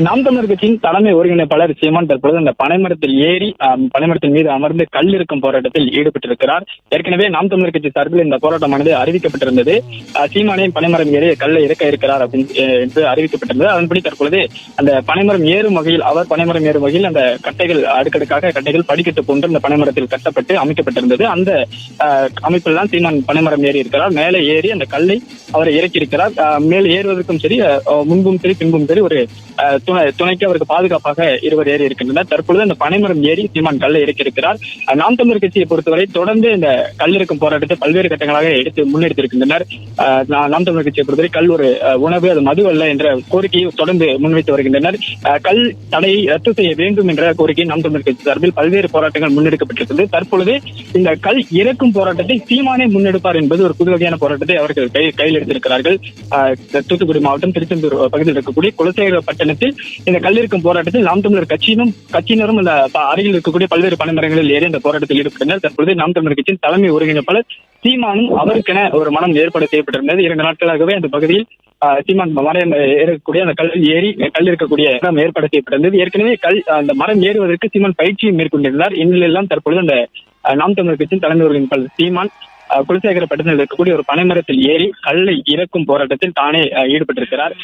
நாம் தமிழர் கட்சியின் தலைமை ஒருங்கிணைப்பாளர் சீமான் தற்பொழுது அந்த பனைமரத்தில் ஏறி பனைமரத்தின் மீது அமர்ந்து கல் இருக்கும் போராட்டத்தில் ஈடுபட்டிருக்கிறார். ஏற்கனவே நாம் தமிழர் கட்சி சார்பில் இந்த போராட்டமானது அறிவிக்கப்பட்டிருந்தது. சீமானே பனைமரம் ஏறி கல்லை இறக்க இருக்கிறார் என்று அறிவிக்கப்பட்டிருந்தது. அதன்படி தற்பொழுது அந்த பனைமரம் ஏறும் வகையில் பனைமரம் ஏறும் வகையில் அந்த கட்டைகள் அடுக்கடுக்காக கட்டைகள் படிக்கட்டு போன்று அந்த பனைமரத்தில் கட்டப்பட்டு அமைக்கப்பட்டிருந்தது. அந்த அமைப்பில் தான் சீமான் பனைமரம் ஏறி இருக்கிறார். மேலே ஏறி அந்த கல்லை அவரை இறக்கி இருக்கிறார். மேலே ஏறுவதற்கும் சரி, முன்பும் சரி பின்பும் சரி ஒரு துணைக்கு அவருக்கு பாதுகாப்பாக இருவர் ஏறி இருக்கின்றனர். தற்பொழுது அந்த பனைமரம் ஏறி சீமான் கல்லை இறக்கியிருக்கிறார். நாம் தமிழர் கட்சியை பொறுத்தவரை தொடர்ந்து இந்த கல்லிறக்கும் போராட்டத்தை பல்வேறு கட்டங்களாக முன்னெடுத்திருக்கின்றனர். நாம் தமிழர் கட்சியை பொறுத்தவரை கல் ஒரு உணவு, அது மது அல்ல என்ற கோரிக்கையை தொடர்ந்து முன்வைத்து வருகின்றனர். கல் தடையை ரத்து செய்ய வேண்டும் என்ற கோரிக்கை நாம் தமிழர் கட்சி சார்பில் பல்வேறு போராட்டங்கள் முன்னெடுக்கப்பட்டிருக்கிறது. தற்பொழுது இந்த கல் இறக்கும் போராட்டத்தை சீமானே முன்னெடுப்பார் என்பது ஒரு புது வகையான போராட்டத்தை அவர்கள் கையில் எடுத்திருக்கிறார்கள். தூத்துக்குடி மாவட்டம் திருச்செந்தூர் பகுதியில் இருக்கக்கூடிய குலசேகரப்பட்டினத்தில் இந்த கல்லிருக்கும் போராட்டத்தில் நாம் தமிழர் கட்சியினரும் இந்த அருகில் இருக்கக்கூடிய பல்வேறு பனைமரங்களில் ஏறி இந்த போராட்டத்தில் ஈடுபட்டனர். தற்பொழுது நாம் தமிழர் கட்சியின் தலைமை ஒருங்கிணைப்பாளர் சீமானும் அவருக்கென ஒரு மனம் ஏற்பாடு செய்யப்பட்டிருந்தது. 2 நாட்களாகவே அந்த பகுதியில் சீமான் மரம் ஏறக்கூடிய அந்த கல் இருக்கக்கூடிய இடம் ஏற்பாடு செய்யப்பட்டிருந்தது. ஏற்கனவே அந்த மரம் ஏறுவதற்கு சீமான் பயிற்சியும் மேற்கொண்டிருந்தார். இந்நிலையெல்லாம் தற்பொழுது அந்த நாம் தமிழர் கட்சியின் தலைமை ஒருங்கிணைப்பாளர் சீமான் குலசேகரப்பட்டினத்தில் இருக்கக்கூடிய ஒரு பனைமரத்தில் ஏறி கல்லை இறக்கும் போராட்டத்தில் தானே ஈடுபட்டிருக்கிறார்.